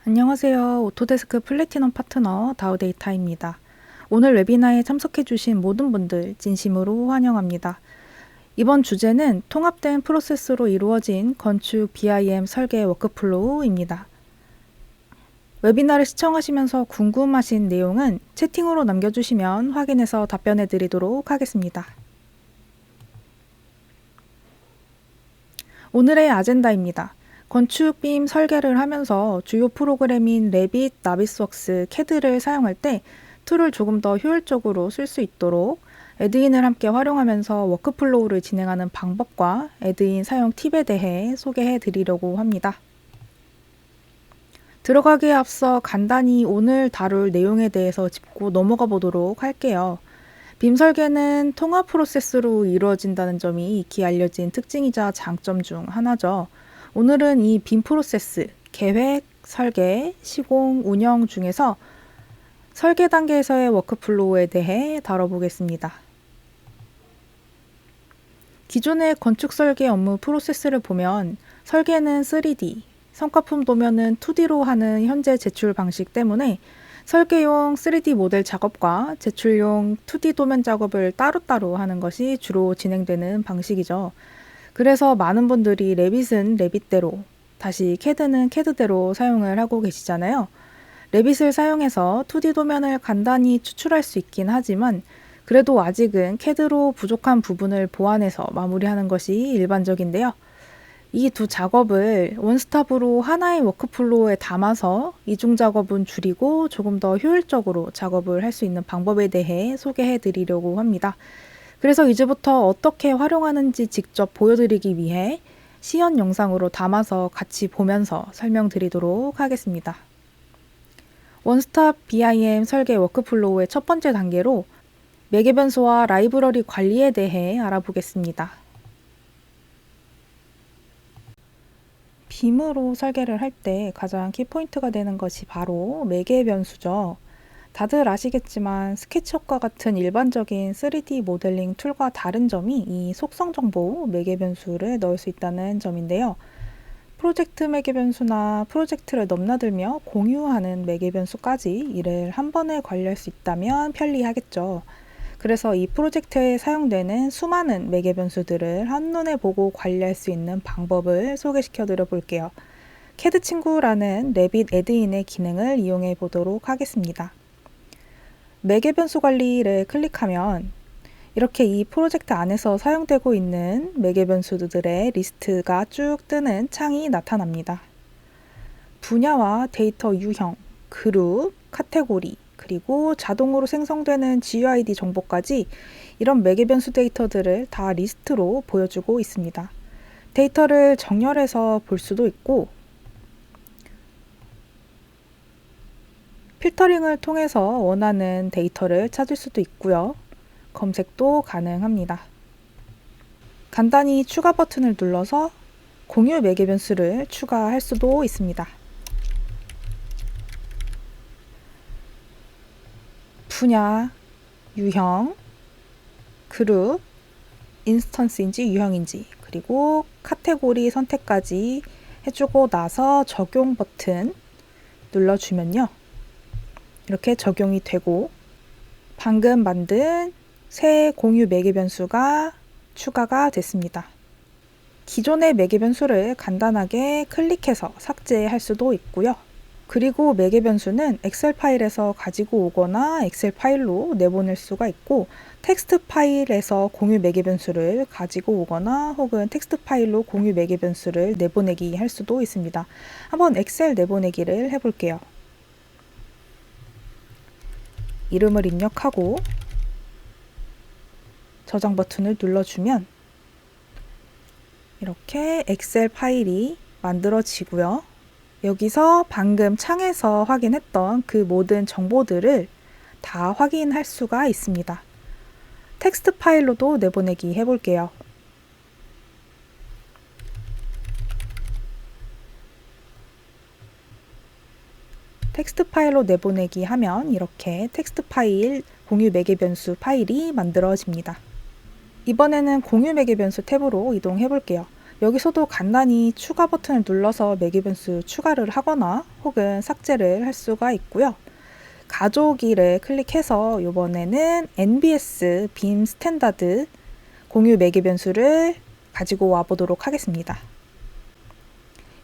안녕하세요. 오토데스크 플래티넘 파트너 다우데이터입니다. 오늘 웨비나에 참석해주신 모든 분들 진심으로 환영합니다. 이번 주제는 통합된 프로세스로 이루어진 건축 BIM 설계 워크플로우입니다. 웨비나를 시청하시면서 궁금하신 내용은 채팅으로 남겨주시면 확인해서 답변해 드리도록 하겠습니다. 오늘의 아젠다입니다. 건축 BIM 설계를 하면서 주요 프로그램인 레빗, 나비스웍스, 캐드를 사용할 때 툴을 조금 더 효율적으로 쓸 수 있도록 애드인을 함께 활용하면서 워크플로우를 진행하는 방법과 애드인 사용 팁에 대해 소개해 드리려고 합니다. 들어가기에 앞서 간단히 오늘 다룰 내용에 대해서 짚고 넘어가 보도록 할게요. 빔 설계는 통합 프로세스로 이루어진다는 점이 익히 알려진 특징이자 장점 중 하나죠. 오늘은 이 빔 프로세스, 계획, 설계, 시공, 운영 중에서 설계 단계에서의 워크플로우에 대해 다뤄보겠습니다. 기존의 건축 설계 업무 프로세스를 보면 설계는 3D, 성과품 도면은 2D로 하는 현재 제출 방식 때문에 설계용 3D 모델 작업과 제출용 2D 도면 작업을 따로따로 하는 것이 주로 진행되는 방식이죠. 그래서 많은 분들이 레빗은 레빗대로, 다시 캐드는 캐드대로 사용을 하고 계시잖아요. 레빗을 사용해서 2D 도면을 간단히 추출할 수 있긴 하지만 그래도 아직은 캐드로 부족한 부분을 보완해서 마무리하는 것이 일반적인데요. 이 두 작업을 원스톱으로 하나의 워크플로우에 담아서 이중 작업은 줄이고 조금 더 효율적으로 작업을 할 수 있는 방법에 대해 소개해 드리려고 합니다. 그래서 이제부터 어떻게 활용하는지 직접 보여드리기 위해 시연 영상으로 담아서 같이 보면서 설명드리도록 하겠습니다. 원스톱 BIM 설계 워크플로우의 첫 번째 단계로 매개 변수와 라이브러리 관리에 대해 알아보겠습니다. 빔으로 설계를 할 때 가장 키포인트가 되는 것이 바로 매개 변수죠. 다들 아시겠지만 스케치업과 같은 일반적인 3D 모델링 툴과 다른 점이 이 속성 정보 매개 변수를 넣을 수 있다는 점인데요. 프로젝트 매개 변수나 프로젝트를 넘나들며 공유하는 매개 변수까지 이를 한 번에 관리할 수 있다면 편리하겠죠. 그래서 이 프로젝트에 사용되는 수많은 매개 변수들을 한눈에 보고 관리할 수 있는 방법을 소개시켜 드려 볼게요. 캐드 친구라는 레빗 애드인의 기능을 이용해 보도록 하겠습니다. 매개 변수 관리를 클릭하면 이렇게 이 프로젝트 안에서 사용되고 있는 매개 변수들의 리스트가 쭉 뜨는 창이 나타납니다. 분야와 데이터 유형, 그룹, 카테고리, 그리고 자동으로 생성되는 GUID 정보까지 이런 매개 변수 데이터들을 다 리스트로 보여주고 있습니다. 데이터를 정렬해서 볼 수도 있고 필터링을 통해서 원하는 데이터를 찾을 수도 있고요. 검색도 가능합니다. 간단히 추가 버튼을 눌러서 공유 매개 변수를 추가할 수도 있습니다. 분야, 유형, 그룹, 인스턴스인지 유형인지, 그리고 카테고리 선택까지 해주고 나서 적용 버튼 눌러주면요. 이렇게 적용이 되고 방금 만든 새 공유 매개 변수가 추가가 됐습니다. 기존의 매개 변수를 간단하게 클릭해서 삭제할 수도 있고요. 그리고 매개 변수는 엑셀 파일에서 가지고 오거나 엑셀 파일로 내보낼 수가 있고 텍스트 파일에서 공유 매개 변수를 가지고 오거나 혹은 텍스트 파일로 공유 매개 변수를 내보내기 할 수도 있습니다. 한번 엑셀 내보내기를 해볼게요. 이름을 입력하고 저장 버튼을 눌러주면 이렇게 엑셀 파일이 만들어지고요. 여기서 방금 창에서 확인했던 그 모든 정보들을 다 확인할 수가 있습니다. 텍스트 파일로도 내보내기 해볼게요. 텍스트 파일로 내보내기 하면 이렇게 텍스트 파일 공유 매개 변수 파일이 만들어집니다. 이번에는 공유 매개 변수 탭으로 이동해 볼게요. 여기서도 간단히 추가 버튼을 눌러서 매개 변수 추가를 하거나 혹은 삭제를 할 수가 있고요. 가져오기를 클릭해서 이번에는 NBS 빔 스탠다드 공유 매개 변수를 가지고 와 보도록 하겠습니다.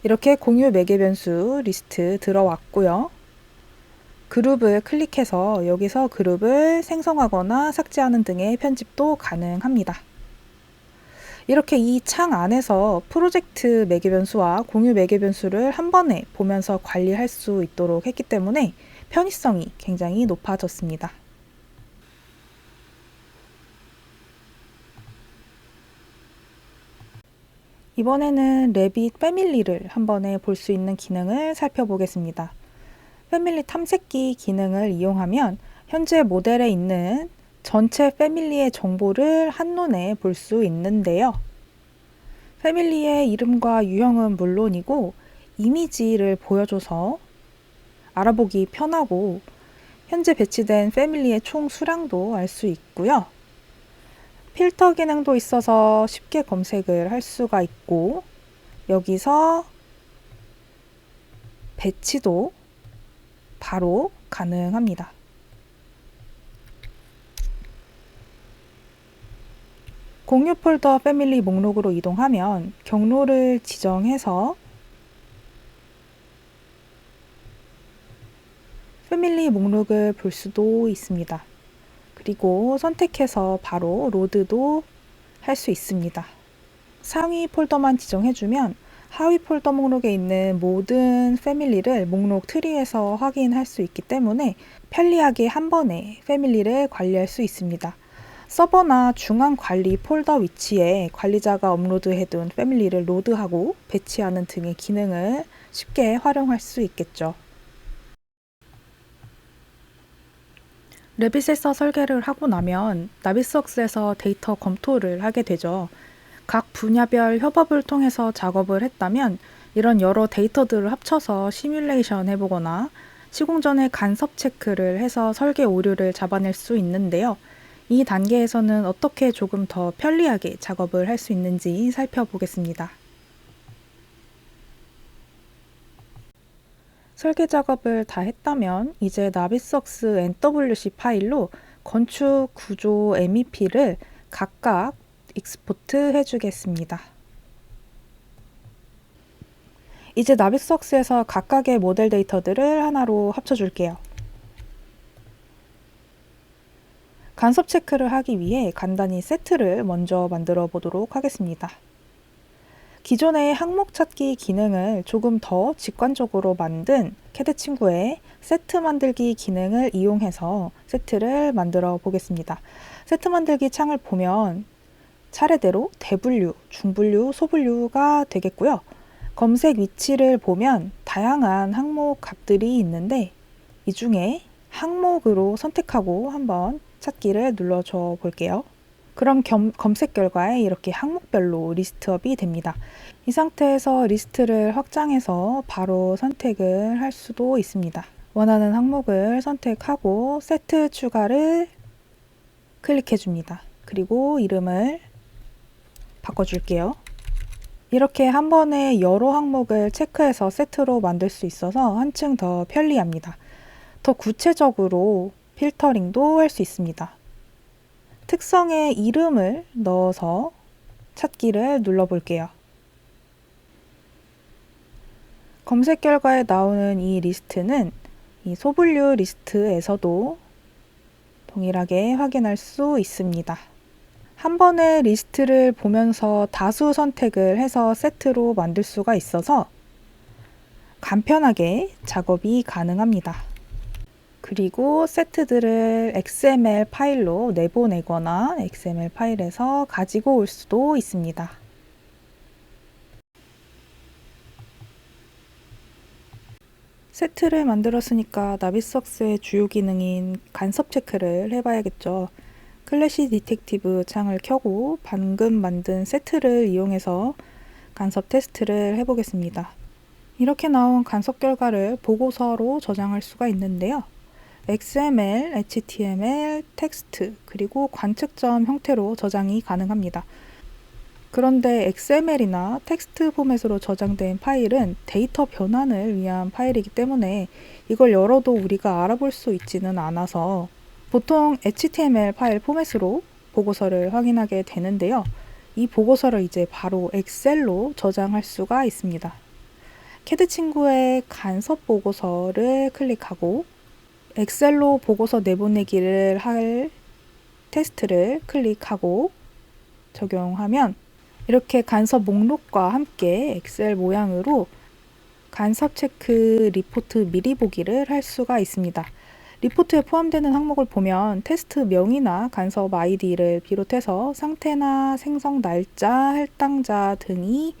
이렇게 공유 매개 변수 리스트 들어왔고요. 그룹을 클릭해서 여기서 그룹을 생성하거나 삭제하는 등의 편집도 가능합니다. 이렇게 이 창 안에서 프로젝트 매개 변수와 공유 매개 변수를 한 번에 보면서 관리할 수 있도록 했기 때문에 편의성이 굉장히 높아졌습니다. 이번에는 레빗 패밀리를 한 번에 볼 수 있는 기능을 살펴보겠습니다. 패밀리 탐색기 기능을 이용하면 현재 모델에 있는 전체 패밀리의 정보를 한눈에 볼 수 있는데요. 패밀리의 이름과 유형은 물론이고 이미지를 보여줘서 알아보기 편하고 현재 배치된 패밀리의 총 수량도 알 수 있고요. 필터 기능도 있어서 쉽게 검색을 할 수가 있고 여기서 배치도 바로 가능합니다. 공유 폴더 패밀리 목록으로 이동하면 경로를 지정해서 패밀리 목록을 볼 수도 있습니다. 그리고 선택해서 바로 로드도 할 수 있습니다. 상위 폴더만 지정해주면 하위 폴더 목록에 있는 모든 패밀리를 목록 트리에서 확인할 수 있기 때문에 편리하게 한 번에 패밀리를 관리할 수 있습니다. 서버나 중앙 관리 폴더 위치에 관리자가 업로드해둔 패밀리를 로드하고 배치하는 등의 기능을 쉽게 활용할 수 있겠죠. 레빗에서 설계를 하고 나면 나비스웍스에서 데이터 검토를 하게 되죠. 각 분야별 협업을 통해서 작업을 했다면 이런 여러 데이터들을 합쳐서 시뮬레이션 해보거나 시공 전에 간섭 체크를 해서 설계 오류를 잡아낼 수 있는데요. 이 단계에서는 어떻게 조금 더 편리하게 작업을 할 수 있는지 살펴보겠습니다. 설계 작업을 다 했다면 이제 나비스웍스 NWC 파일로 건축 구조 MEP를 각각 익스포트 해주겠습니다. 이제 나비스웍스에서 각각의 모델 데이터들을 하나로 합쳐줄게요. 간섭 체크를 하기 위해 간단히 세트를 먼저 만들어 보도록 하겠습니다. 기존의 항목 찾기 기능을 조금 더 직관적으로 만든 캐드 친구의 세트 만들기 기능을 이용해서 세트를 만들어 보겠습니다. 세트 만들기 창을 보면 차례대로 대분류, 중분류, 소분류가 되겠고요. 검색 위치를 보면 다양한 항목 값들이 있는데 이 중에 항목으로 선택하고 한번 찾기를 눌러줘 볼게요. 그럼 검색 결과에 이렇게 항목별로 리스트업이 됩니다. 이 상태에서 리스트를 확장해서 바로 선택을 할 수도 있습니다. 원하는 항목을 선택하고 세트 추가를 클릭해 줍니다. 그리고 이름을 바꿔줄게요. 이렇게 한 번에 여러 항목을 체크해서 세트로 만들 수 있어서 한층 더 편리합니다. 더 구체적으로 필터링도 할 수 있습니다. 특성에 이름을 넣어서 찾기를 눌러볼게요. 검색 결과에 나오는 이 리스트는 이 소분류 리스트에서도 동일하게 확인할 수 있습니다. 한 번에 리스트를 보면서 다수 선택을 해서 세트로 만들 수가 있어서 간편하게 작업이 가능합니다. 그리고 세트들을 XML 파일로 내보내거나 XML 파일에서 가지고 올 수도 있습니다. 세트를 만들었으니까 나비스웍스의 주요 기능인 간섭 체크를 해봐야겠죠. 클래시 디텍티브 창을 켜고 방금 만든 세트를 이용해서 간섭 테스트를 해보겠습니다. 이렇게 나온 간섭 결과를 보고서로 저장할 수가 있는데요. XML, HTML, 텍스트, 그리고 관측점 형태로 저장이 가능합니다. 그런데 XML이나 텍스트 포맷으로 저장된 파일은 데이터 변환을 위한 파일이기 때문에 이걸 열어도 우리가 알아볼 수 있지는 않아서 보통 HTML 파일 포맷으로 보고서를 확인하게 되는데요. 이 보고서를 이제 바로 엑셀로 저장할 수가 있습니다. 캐드 친구의 간섭 보고서를 클릭하고 엑셀로 보고서 내보내기를 할 테스트를 클릭하고 적용하면 이렇게 간섭 목록과 함께 엑셀 모양으로 간섭 체크 리포트 미리 보기를 할 수가 있습니다. 리포트에 포함되는 항목을 보면 테스트 명이나 간섭 아이디를 비롯해서 상태나 생성 날짜, 할당자 등이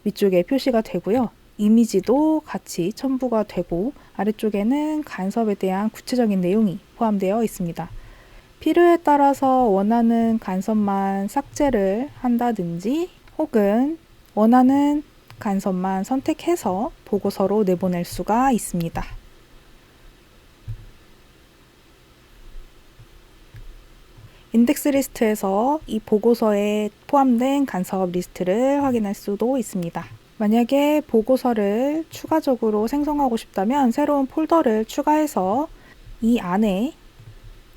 위쪽에 표시가 되고요. 이미지도 같이 첨부가 되고 아래쪽에는 간섭에 대한 구체적인 내용이 포함되어 있습니다. 필요에 따라서 원하는 간섭만 삭제를 한다든지 혹은 원하는 간섭만 선택해서 보고서로 내보낼 수가 있습니다. 인덱스 리스트에서 이 보고서에 포함된 간섭 리스트를 확인할 수도 있습니다. 만약에 보고서를 추가적으로 생성하고 싶다면 새로운 폴더를 추가해서 이 안에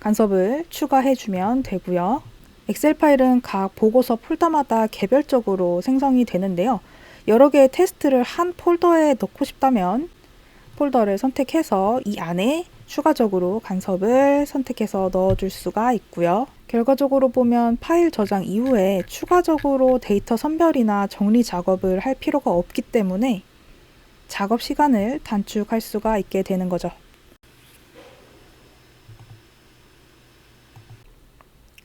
간섭을 추가해주면 되고요. 엑셀 파일은 각 보고서 폴더마다 개별적으로 생성이 되는데요. 여러 개의 테스트를 한 폴더에 넣고 싶다면 폴더를 선택해서 이 안에 추가적으로 간섭을 선택해서 넣어줄 수가 있고요. 결과적으로 보면 파일 저장 이후에 추가적으로 데이터 선별이나 정리 작업을 할 필요가 없기 때문에 작업 시간을 단축할 수가 있게 되는 거죠.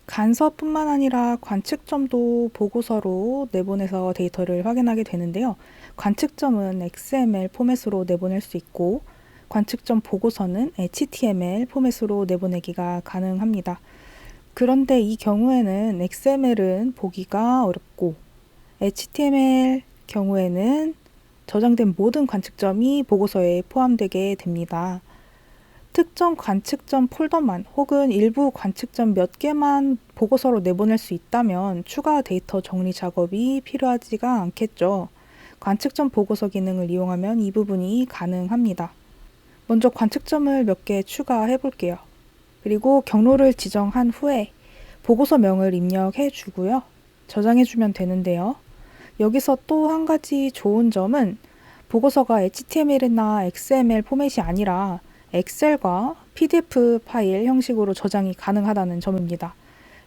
간섭뿐만 아니라 관측점도 보고서로 내보내서 데이터를 확인하게 되는데요. 관측점은 XML 포맷으로 내보낼 수 있고 관측점 보고서는 HTML 포맷으로 내보내기가 가능합니다. 그런데 이 경우에는 XML은 보기가 어렵고 HTML 경우에는 저장된 모든 관측점이 보고서에 포함되게 됩니다. 특정 관측점 폴더만 혹은 일부 관측점 몇 개만 보고서로 내보낼 수 있다면 추가 데이터 정리 작업이 필요하지가 않겠죠. 관측점 보고서 기능을 이용하면 이 부분이 가능합니다. 먼저 관측점을 몇 개 추가해 볼게요. 그리고 경로를 지정한 후에 보고서명을 입력해 주고요. 저장해 주면 되는데요. 여기서 또 한 가지 좋은 점은 보고서가 HTML이나 XML 포맷이 아니라 엑셀과 PDF 파일 형식으로 저장이 가능하다는 점입니다.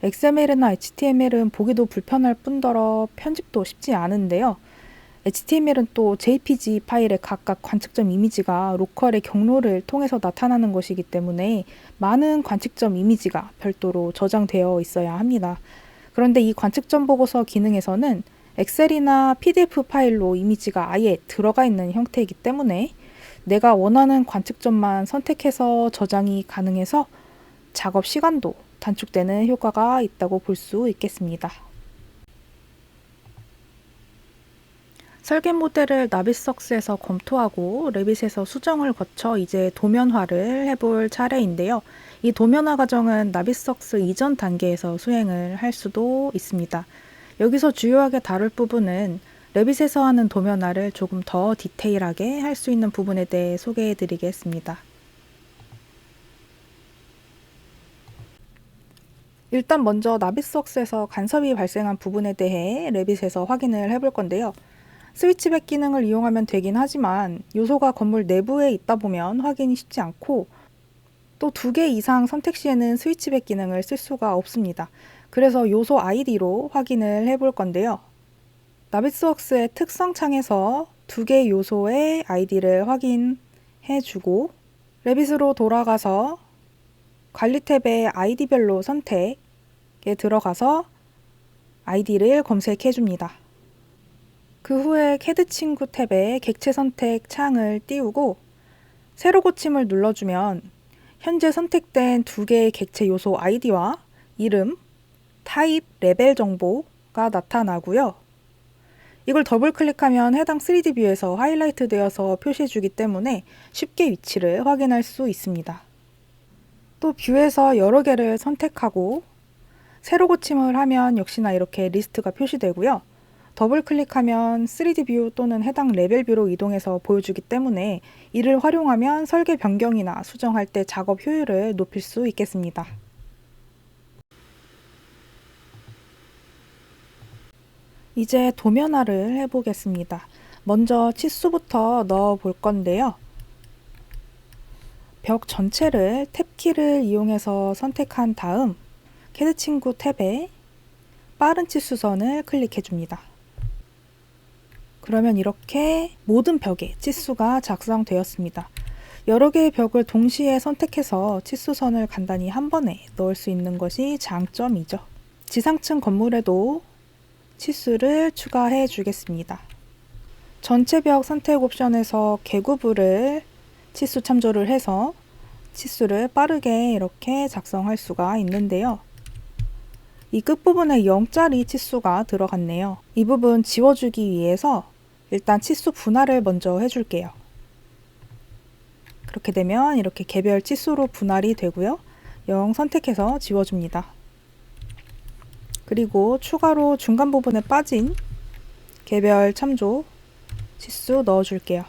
XML이나 HTML은 보기도 불편할 뿐더러 편집도 쉽지 않은데요. HTML은 또 JPG 파일의 각각 관측점 이미지가 로컬의 경로를 통해서 나타나는 것이기 때문에 많은 관측점 이미지가 별도로 저장되어 있어야 합니다. 그런데 이 관측점 보고서 기능에서는 엑셀이나 PDF 파일로 이미지가 아예 들어가 있는 형태이기 때문에 내가 원하는 관측점만 선택해서 저장이 가능해서 작업 시간도 단축되는 효과가 있다고 볼 수 있겠습니다. 설계 모델을 나비석스에서 검토하고 레빗에서 수정을 거쳐 이제 도면화를 해볼 차례인데요. 이 도면화 과정은 나비석스 이전 단계에서 수행을 할 수도 있습니다. 여기서 주요하게 다룰 부분은 레빗에서 하는 도면화를 조금 더 디테일하게 할 수 있는 부분에 대해 소개해 드리겠습니다. 일단 먼저 나비석스에서 간섭이 발생한 부분에 대해 레빗에서 확인을 해볼 건데요. 스위치백 기능을 이용하면 되긴 하지만 요소가 건물 내부에 있다 보면 확인이 쉽지 않고 또 2개 이상 선택 시에는 스위치백 기능을 쓸 수가 없습니다. 그래서 요소 아이디로 확인을 해볼 건데요. 나비스웍스의 특성 창에서 2개 요소의 아이디를 확인해 주고 레빗으로 돌아가서 관리 탭의 아이디별로 선택에 들어가서 아이디를 검색해 줍니다. 그 후에 캐드 친구 탭에 객체 선택 창을 띄우고 새로 고침을 눌러주면 현재 선택된 2개의 객체 요소 아이디와 이름, 타입, 레벨 정보가 나타나고요. 이걸 더블 클릭하면 해당 3D 뷰에서 하이라이트 되어서 표시해주기 때문에 쉽게 위치를 확인할 수 있습니다. 또 뷰에서 여러 개를 선택하고 새로 고침을 하면 역시나 이렇게 리스트가 표시되고요. 더블 클릭하면 3D 뷰 또는 해당 레벨 뷰로 이동해서 보여주기 때문에 이를 활용하면 설계 변경이나 수정할 때 작업 효율을 높일 수 있겠습니다. 이제 도면화를 해보겠습니다. 먼저 치수부터 넣어 볼 건데요. 벽 전체를 탭키를 이용해서 선택한 다음 캐드 친구 탭에 빠른 치수선을 클릭해 줍니다. 그러면 이렇게 모든 벽에 치수가 작성되었습니다. 여러 개의 벽을 동시에 선택해서 치수선을 간단히 한 번에 넣을 수 있는 것이 장점이죠. 지상층 건물에도 치수를 추가해 주겠습니다. 전체 벽 선택 옵션에서 개구부를 치수 참조를 해서 치수를 빠르게 이렇게 작성할 수가 있는데요. 이 끝부분에 0짜리 치수가 들어갔네요. 이 부분 지워주기 위해서 일단 치수 분할을 먼저 해줄게요. 그렇게 되면 이렇게 개별 치수로 분할이 되고요. 0 선택해서 지워줍니다. 그리고 추가로 중간 부분에 빠진 개별 참조 치수 넣어줄게요.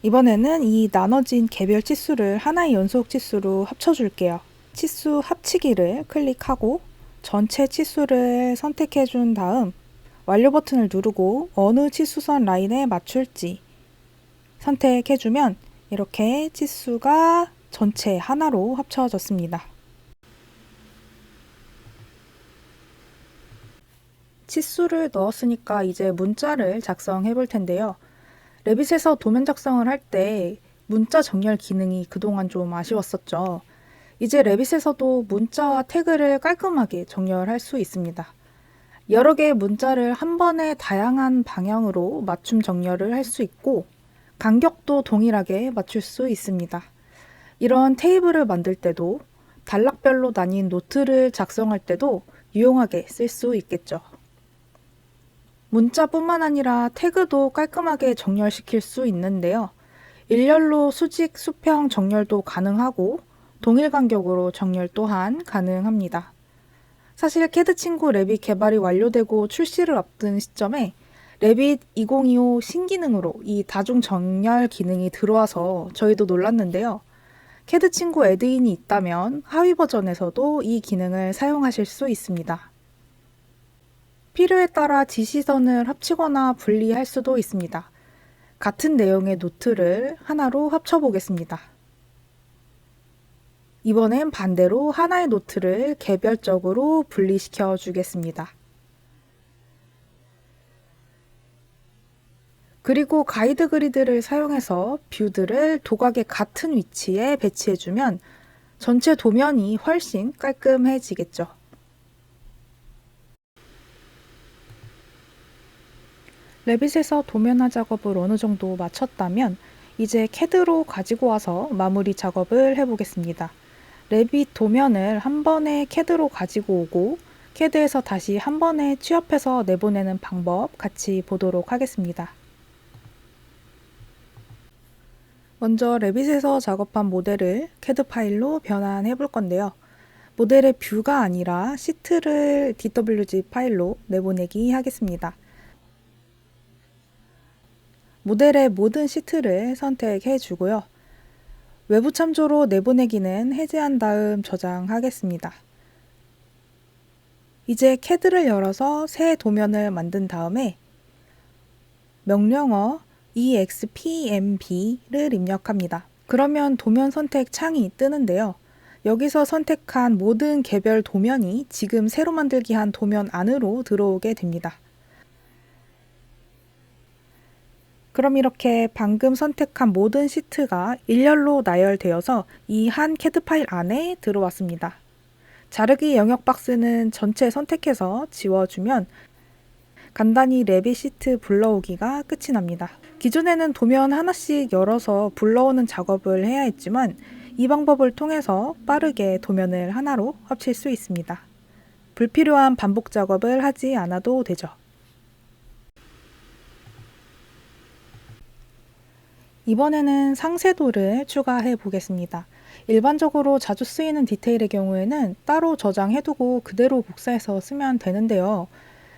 이번에는 이 나눠진 개별 치수를 하나의 연속 치수로 합쳐줄게요. 치수 합치기를 클릭하고 전체 치수를 선택해 준 다음 완료 버튼을 누르고 어느 치수선 라인에 맞출지 선택해 주면 이렇게 치수가 전체 하나로 합쳐졌습니다. 치수를 넣었으니까 이제 문자를 작성해 볼 텐데요. 레빗에서 도면 작성을 할 때 문자 정렬 기능이 그동안 좀 아쉬웠었죠. 이제 레빗에서도 문자와 태그를 깔끔하게 정렬할 수 있습니다. 여러 개의 문자를 한 번에 다양한 방향으로 맞춤 정렬을 할 수 있고 간격도 동일하게 맞출 수 있습니다. 이런 테이블을 만들 때도 단락별로 나뉜 노트를 작성할 때도 유용하게 쓸 수 있겠죠. 문자뿐만 아니라 태그도 깔끔하게 정렬시킬 수 있는데요. 일렬로 수직, 수평 정렬도 가능하고 동일 간격으로 정렬 또한 가능합니다. 사실 캐드 친구 레빗 개발이 완료되고 출시를 앞둔 시점에 레빗 2025 신기능으로 이 다중 정렬 기능이 들어와서 저희도 놀랐는데요. 캐드 친구 애드인이 있다면 하위 버전에서도 이 기능을 사용하실 수 있습니다. 필요에 따라 지시선을 합치거나 분리할 수도 있습니다. 같은 내용의 노트를 하나로 합쳐보겠습니다. 이번엔 반대로 하나의 노트를 개별적으로 분리시켜 주겠습니다. 그리고 가이드 그리드를 사용해서 뷰들을 도각의 같은 위치에 배치해주면 전체 도면이 훨씬 깔끔해지겠죠. 레빗에서 도면화 작업을 어느 정도 마쳤다면 이제 캐드로 가지고 와서 마무리 작업을 해보겠습니다. 레빗 도면을 한 번에 캐드로 가지고 오고 캐드에서 다시 한 번에 취합해서 내보내는 방법 같이 보도록 하겠습니다. 먼저 레빗에서 작업한 모델을 캐드 파일로 변환해 볼 건데요. 모델의 뷰가 아니라 시트를 DWG 파일로 내보내기 하겠습니다. 모델의 모든 시트를 선택해 주고요. 외부 참조로 내보내기는 해제한 다음 저장하겠습니다. 이제 캐드를 열어서 새 도면을 만든 다음에 명령어 expmb를 입력합니다. 그러면 도면 선택 창이 뜨는데요. 여기서 선택한 모든 개별 도면이 지금 새로 만들기 한 도면 안으로 들어오게 됩니다. 그럼 이렇게 방금 선택한 모든 시트가 일렬로 나열되어서 이 한 캐드 파일 안에 들어왔습니다. 자르기 영역 박스는 전체 선택해서 지워주면 간단히 레빗 시트 불러오기가 끝이 납니다. 기존에는 도면 하나씩 열어서 불러오는 작업을 해야 했지만 이 방법을 통해서 빠르게 도면을 하나로 합칠 수 있습니다. 불필요한 반복 작업을 하지 않아도 되죠. 이번에는 상세도를 추가해 보겠습니다. 일반적으로 자주 쓰이는 디테일의 경우에는 따로 저장해두고 그대로 복사해서 쓰면 되는데요.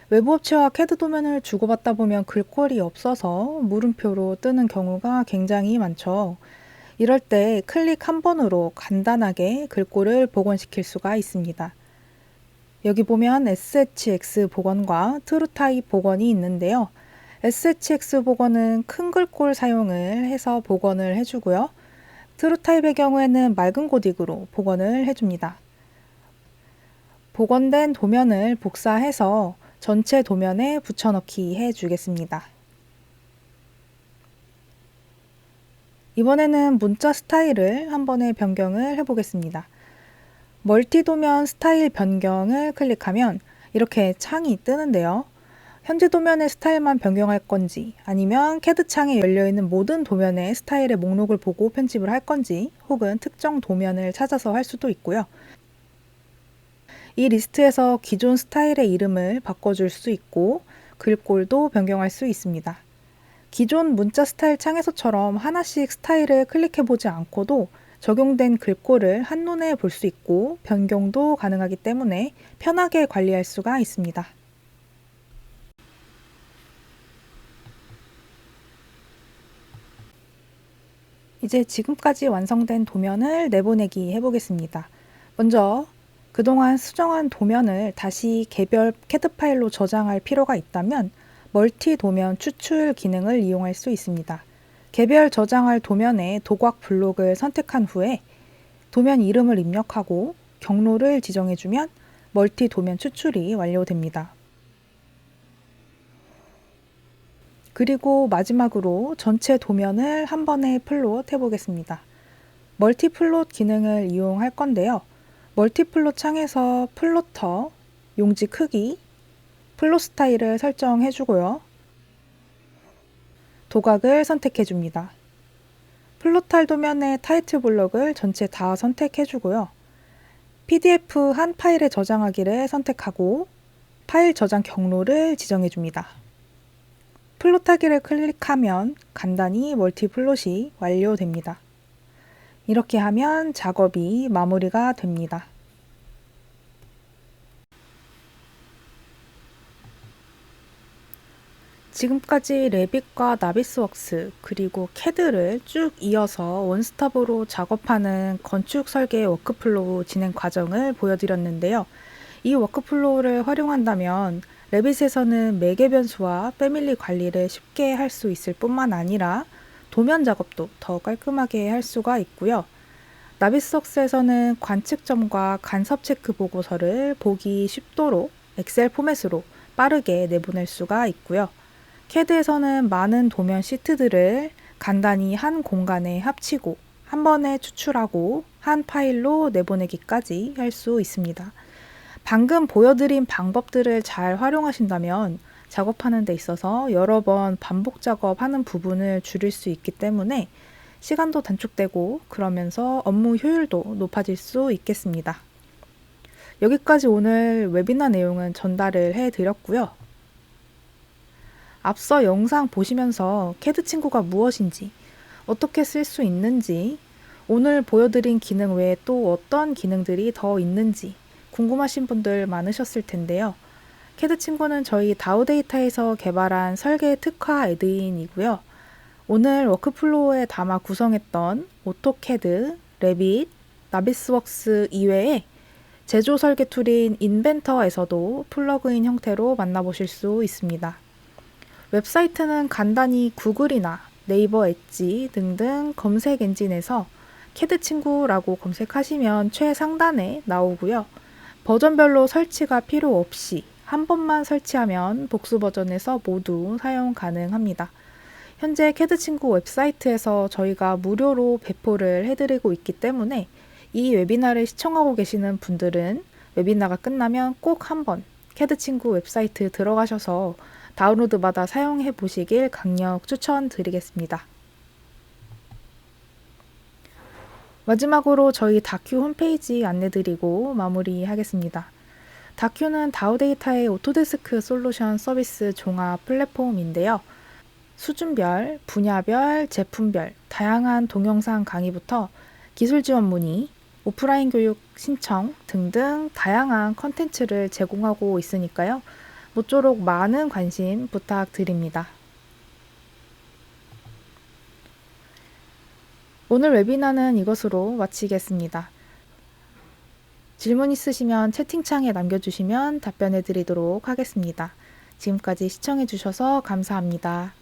외부 업체와 CAD 도면을 주고받다 보면 글꼴이 없어서 물음표로 뜨는 경우가 굉장히 많죠. 이럴 때 클릭 한 번으로 간단하게 글꼴을 복원시킬 수가 있습니다. 여기 보면 SHX 복원과 트루타입 복원이 있는데요. SHX 복원은 큰 글꼴 사용을 해서 복원을 해주고요. 트루타입의 경우에는 맑은 고딕으로 복원을 해줍니다. 복원된 도면을 복사해서 전체 도면에 붙여넣기 해주겠습니다. 이번에는 문자 스타일을 한 번에 변경을 해보겠습니다. 멀티 도면 스타일 변경을 클릭하면 이렇게 창이 뜨는데요. 현재 도면의 스타일만 변경할 건지 아니면 CAD 창에 열려있는 모든 도면의 스타일의 목록을 보고 편집을 할 건지 혹은 특정 도면을 찾아서 할 수도 있고요. 이 리스트에서 기존 스타일의 이름을 바꿔줄 수 있고 글꼴도 변경할 수 있습니다. 기존 문자 스타일 창에서처럼 하나씩 스타일을 클릭해보지 않고도 적용된 글꼴을 한눈에 볼 수 있고 변경도 가능하기 때문에 편하게 관리할 수가 있습니다. 이제 지금까지 완성된 도면을 내보내기 해보겠습니다. 먼저 그동안 수정한 도면을 다시 개별 CAD 파일로 저장할 필요가 있다면 멀티 도면 추출 기능을 이용할 수 있습니다. 개별 저장할 도면의 도곽 블록을 선택한 후에 도면 이름을 입력하고 경로를 지정해주면 멀티 도면 추출이 완료됩니다. 그리고 마지막으로 전체 도면을 한 번에 플롯 해보겠습니다. 멀티 플롯 기능을 이용할 건데요. 멀티 플롯 창에서 플로터, 용지 크기, 플롯 스타일을 설정해 주고요. 도각을 선택해 줍니다. 플롯할 도면의 타이틀 블록을 전체 다 선택해 주고요. PDF 한 파일에 저장하기를 선택하고 파일 저장 경로를 지정해 줍니다. 플롯하기를 클릭하면 간단히 멀티 플롯이 완료됩니다. 이렇게 하면 작업이 마무리가 됩니다. 지금까지 레빗과 나비스웍스 그리고 CAD를 쭉 이어서 원스톱으로 작업하는 건축 설계 워크플로우 진행 과정을 보여드렸는데요. 이 워크플로우를 활용한다면 레빗에서는 매개 변수와 패밀리 관리를 쉽게 할 수 있을 뿐만 아니라 도면 작업도 더 깔끔하게 할 수가 있고요. 나비스웍스에서는 관측점과 간섭 체크 보고서를 보기 쉽도록 엑셀 포맷으로 빠르게 내보낼 수가 있고요. CAD에서는 많은 도면 시트들을 간단히 한 공간에 합치고 한 번에 추출하고 한 파일로 내보내기까지 할 수 있습니다. 방금 보여드린 방법들을 잘 활용하신다면 작업하는 데 있어서 여러 번 반복 작업하는 부분을 줄일 수 있기 때문에 시간도 단축되고 그러면서 업무 효율도 높아질 수 있겠습니다. 여기까지 오늘 웨비나 내용은 전달을 해드렸고요. 앞서 영상 보시면서 CAD 친구가 무엇인지, 어떻게 쓸 수 있는지, 오늘 보여드린 기능 외에 또 어떤 기능들이 더 있는지 궁금하신 분들 많으셨을 텐데요. CAD 친구는 저희 다우데이터에서 개발한 설계 특화 애드인이고요. 오늘 워크플로우에 담아 구성했던 오토캐드, 레빗, 나비스웍스 이외에 제조 설계 툴인 인벤터에서도 플러그인 형태로 만나보실 수 있습니다. 웹사이트는 간단히 구글이나 네이버 엣지 등등 검색 엔진에서 CAD 친구라고 검색하시면 최상단에 나오고요. 버전별로 설치가 필요 없이 한 번만 설치하면 복수 버전에서 모두 사용 가능합니다. 현재 CAD 친구 웹사이트에서 저희가 무료로 배포를 해드리고 있기 때문에 이 웨비나를 시청하고 계시는 분들은 웨비나가 끝나면 꼭 한번 CAD 친구 웹사이트 들어가셔서 다운로드 받아 사용해 보시길 강력 추천드리겠습니다. 마지막으로 저희 다큐 홈페이지 안내드리고 마무리하겠습니다. 다큐는 다우데이터의 오토데스크 솔루션 서비스 종합 플랫폼인데요. 수준별, 분야별, 제품별, 다양한 동영상 강의부터 기술 지원 문의, 오프라인 교육 신청 등등 다양한 컨텐츠를 제공하고 있으니까요. 모쪼록 많은 관심 부탁드립니다. 오늘 웨비나는 이것으로 마치겠습니다. 질문 있으시면 채팅창에 남겨주시면 답변해 드리도록 하겠습니다. 지금까지 시청해 주셔서 감사합니다.